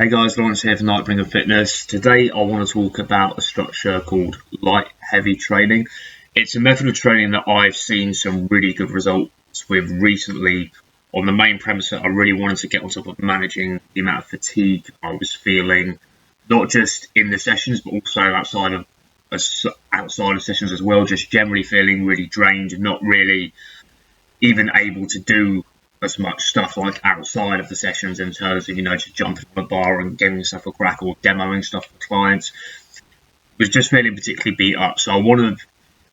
Hey guys, Lawrence here for Nightbringer Fitness. Today I want to talk about a structure called light heavy training. It's a method of training that I've seen some really good results with recently, on the main premise that I really wanted to get on top of managing the amount of fatigue I was feeling, not just in the sessions but also outside of sessions as well, just generally feeling really drained and not really even able to do as much stuff like outside of the sessions in terms of, just jumping on a bar and giving yourself a crack or demoing stuff for clients. Was just feeling particularly beat up. So I want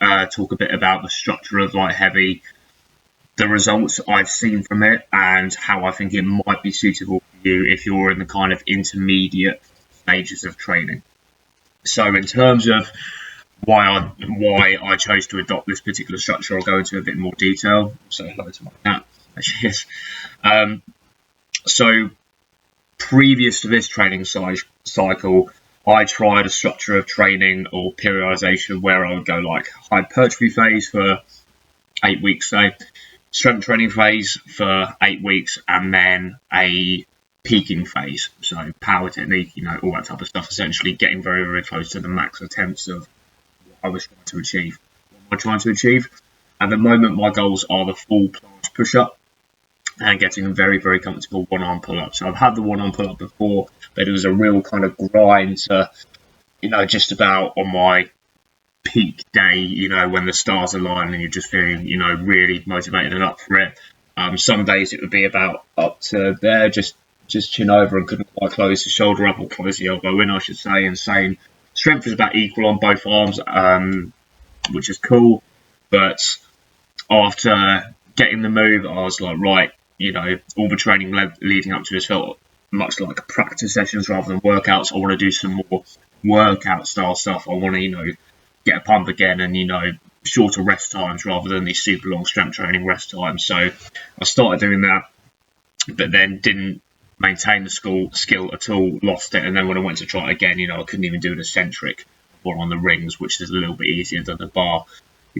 to talk a bit about the structure of light heavy, the results I've seen from it, and how I think it might be suitable for you if you're in the kind of intermediate stages of training. So in terms of why I chose to adopt this particular structure, I'll go into a bit more detail. So hello to my cat. Yes. So previous to this training cycle, I tried a structure of training or periodization where I would go like hypertrophy phase for 8 weeks, say, strength training phase for 8 weeks, and then a peaking phase. So power technique, all that type of stuff, essentially getting very, very close to the max attempts of what I was trying to achieve. What am I trying to achieve? At the moment, my goals are the full planche push-up and getting a very, very comfortable one-arm pull-up. So I've had the one-arm pull-up before, but it was a real kind of grind to, just about on my peak day, when the stars align and you're just feeling, really motivated and up for it. Some days it would be about up to there, just chin over and couldn't quite close the shoulder up or close the elbow in, I should say. And same strength was about equal on both arms, which is cool. But after getting the move, I was like, right, all the training leading up to this felt much like practice sessions rather than workouts. I want to do some more workout style stuff. I want to, get a pump again and, shorter rest times rather than these super long strength training rest times. So I started doing that, but then didn't maintain the skill at all, lost it. And then when I went to try it again, I couldn't even do an eccentric or on the rings, which is a little bit easier than the bar.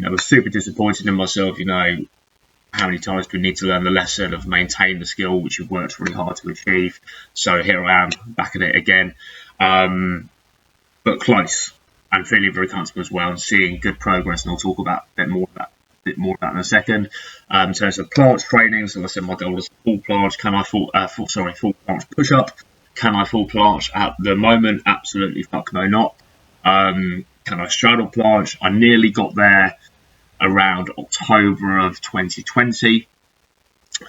I was super disappointed in myself, how many times do we need to learn the lesson of maintain the skill, which you've worked really hard to achieve? So here I am, back at it again, but close and feeling very comfortable as well and seeing good progress. And I'll talk about a bit more about that in a second. In terms of planche training, so I said my goal is full planche. Can I full planche push-up? Can I full planche? At the moment, absolutely fuck no, not. Can I straddle planche? I nearly got there around October of 2020,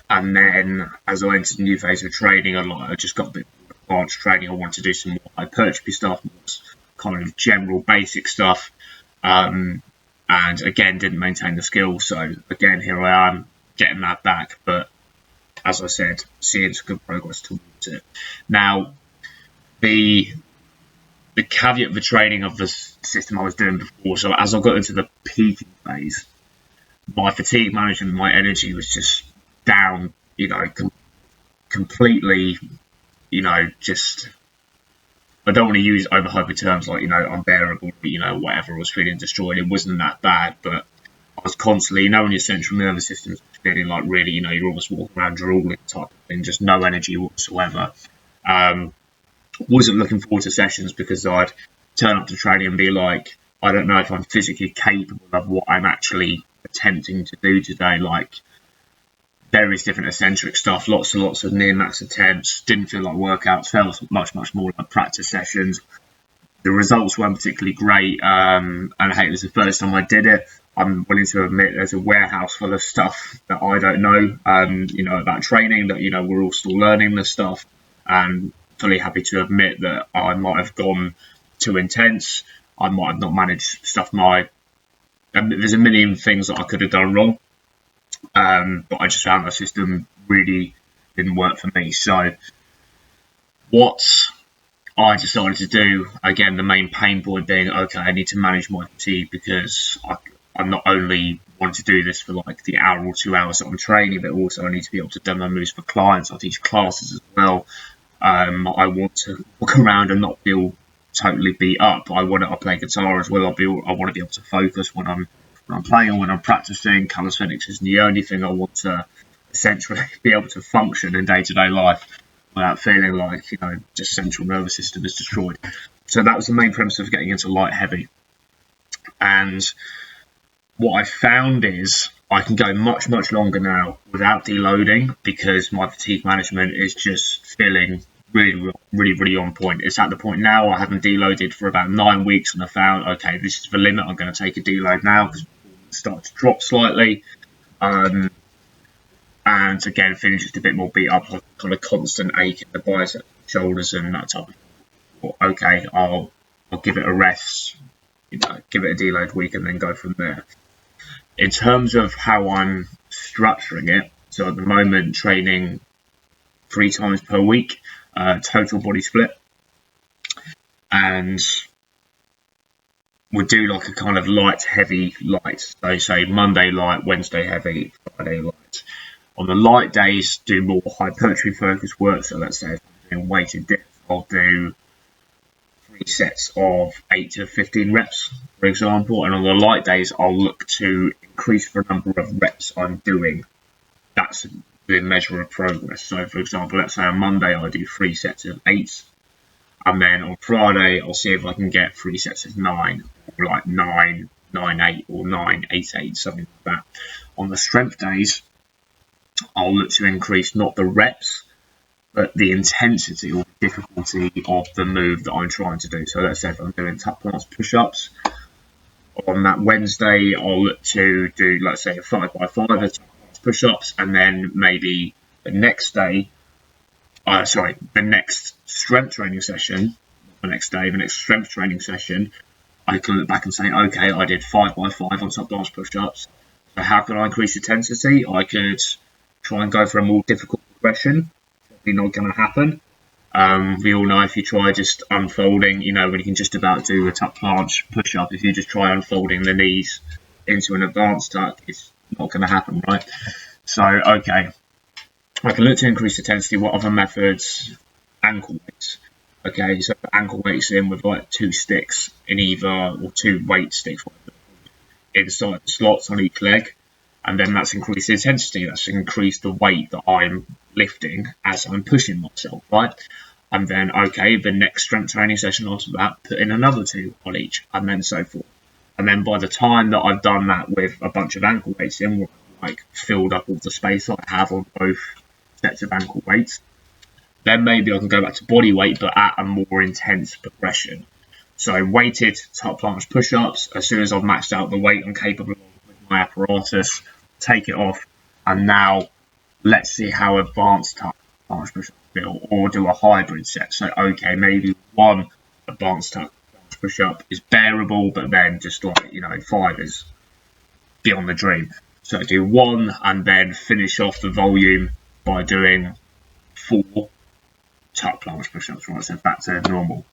and then as I entered a new phase of training, I just got a bit of advanced training. I wanted to do some more hypertrophy stuff, more kind of general basic stuff, and again didn't maintain the skill. So again, here I am getting that back, but as I said, seeing some good progress towards it. Now, the caveat of the training of the system I was doing before, so as I got into the peaking phase, my fatigue management, my energy was just down, completely, just, I don't want to use overhyped terms like, unbearable, but, whatever, I was feeling destroyed. It wasn't that bad, but I was constantly, when your central nervous system is feeling like really, you're almost walking around drooling type of thing, just no energy whatsoever. Wasn't looking forward to sessions because I'd turn up to training and be like, I don't know if I'm physically capable of what I'm actually attempting to do today, like various different eccentric stuff, lots and lots of near max attempts. Didn't feel like workouts, felt much more like practice sessions. The results weren't particularly great, and I hate it was the first time I did it. I'm willing to admit there's a warehouse full of stuff that I don't know, about training, that, we're all still learning this stuff, and fully happy to admit that I might have gone too intense. I might have not managed stuff. There's a million things that I could have done wrong, but I just found the system really didn't work for me. So what I decided to do, again, the main pain point being, okay, I need to manage my fatigue because I'm not only want to do this for like the hour or 2 hours that I'm training, but also I need to be able to demo moves for clients. I teach classes as well. I want to walk around and not feel totally beat up. I play guitar as well. I want to be able to focus when I'm playing or when I'm practicing. Calisthenics isn't the only thing. I want to essentially be able to function in day-to-day life. without feeling like, you know, just central nervous system is destroyed. So that was the main premise of getting into light heavy. And what I found is I can go much, much longer now without deloading, because my fatigue management is just feeling really on point. It's at the point now I haven't deloaded for about 9 weeks, and I found, okay, this is the limit. I'm going to take a deload now because it starts to drop slightly. And again, feeling just a bit more beat up, like kind of constant ache in the biceps, shoulders, and that type of thing. Okay, I'll give it a rest, you know, give it a deload week, and then go from there. In terms of how I'm structuring it, so at the moment training 3 times per week, total body split, and we'll do like a kind of light, heavy, light. So say Monday light, Wednesday heavy, Friday light. On the light days, do more hypertrophy focused work. So let's say if I'm doing weighted dips, I'll do 3 sets of 8 to 15 reps, for example. And on the light days, I'll look to increase the number of reps I'm doing. That's the measure of progress. So for example, let's say on Monday, I do 3 sets of 8. And then on Friday, I'll see if I can get 3 sets of 9, or like 9, 9, 8, or 9, 8, 8, something like that. On the strength days, I'll look to increase not the reps, but the intensity or difficulty of the move that I'm trying to do. So let's say if I'm doing tuck plants push-ups, on that Wednesday, I'll look to do, let's say, a 5x5 of tuck plants push-ups, and then maybe the next day, the next strength training session, the next strength training session, I can look back and say, okay, I did 5x5 on tuck plants push-ups. So how can I increase intensity? I could try and go for a more difficult progression. Probably not going to happen. We all know if you try just unfolding, you know, when you can just about do a tuck planche push-up, if you just try unfolding the knees into an advanced tuck, it's not going to happen, right? So, okay, I can look to increase intensity. What other methods? Ankle weights. Okay, so ankle weights in with like 2 sticks in either, or 2 weight sticks inside the slots on each leg. And then that's increased intensity. That's increased the weight that I'm lifting as I'm pushing myself, right? And then, okay, the next strength training session after that, put in another 2 on each, and then so forth. And then by the time that I've done that with a bunch of ankle weights in, like filled up all the space that I have on both sets of ankle weights, then maybe I can go back to body weight, but at a more intense progression. So weighted tuck planche push-ups, as soon as I've maxed out the weight I'm capable of with my apparatus, take it off, and now let's see how advanced tuck planche push-ups feel, or do a hybrid set. So okay, maybe 1 advanced tuck planche push-up is bearable, but then just like, you know, 5 is beyond the dream. So do 1 and then finish off the volume by doing 4 tuck planche push-ups, right? So back to normal.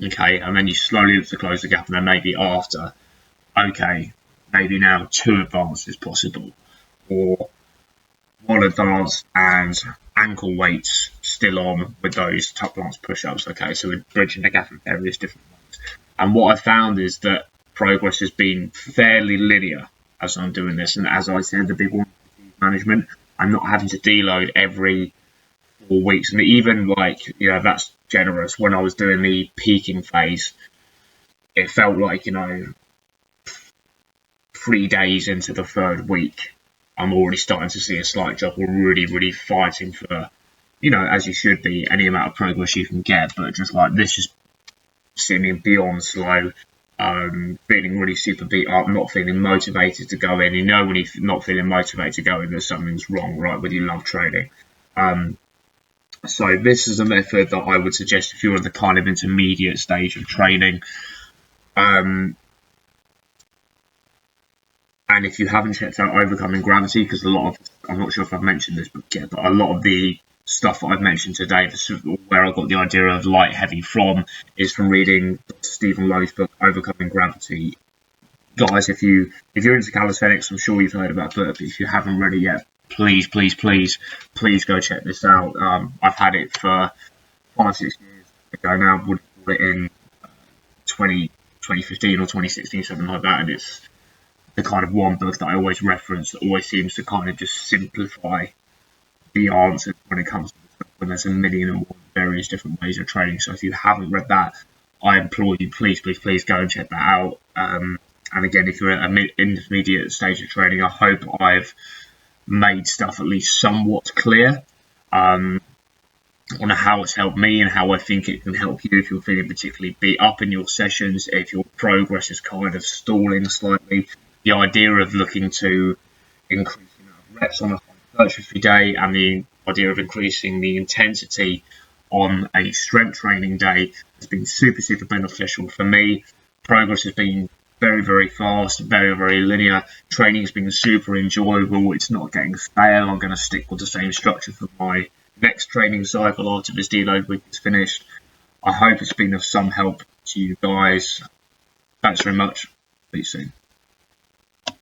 Okay, and then you slowly look to close the gap, and then maybe after, okay, maybe now 2 advanced is possible, or 1 advanced and ankle weights still on with those tuck planche push-ups. Okay, so we're bridging the gap in various different ways. And what I found is that progress has been fairly linear as I'm doing this, and as I said, the big one is management. I'm not having to deload every 4 weeks, and even like, you know, that's generous. When I was doing the peaking phase, it felt like, you know, 3 days into the 3rd week, I'm already starting to see a slight drop. We're really fighting for, you know, as you should be, any amount of progress you can get, but just like this is seeming beyond slow. Feeling really super beat up, not feeling motivated to go in. You know, when you're not feeling motivated to go in, there's something's wrong, right, with your love training. So this is a method that I would suggest if you're in the kind of intermediate stage of training. And if you haven't checked out Overcoming Gravity, because a lot of, I'm not sure if I've mentioned this book yet, but a lot of the stuff that I've mentioned today, where I got the idea of light heavy from, is from reading Stephen Lowe's book Overcoming Gravity. Guys, if you're into calisthenics, I'm sure you've heard about it, but if you haven't read it yet, please go check this out. I've had it for 5-6 years ago now. Would have bought it in 2015 or 2016, something like that, and it's the kind of one book that I always reference, that always seems to kind of just simplify the answers when it comes to this. when there's a million and one various different ways of training. So if you haven't read that, I implore you, please go and check that out. And again, if you're at an intermediate stage of training, I hope I've made stuff at least somewhat clear on how it's helped me and how I think it can help you if you're feeling particularly beat up in your sessions, if your progress is kind of stalling slightly. The idea of looking to increase the amount of reps on a hypertrophy day and the idea of increasing the intensity on a strength training day has been super beneficial for me. Progress has been very fast, very linear. Training's been super enjoyable. It's not getting stale. I'm going to stick with the same structure for my next training cycle after this deload week is finished. I hope it's been of some help to you guys. Thanks very much. See you soon.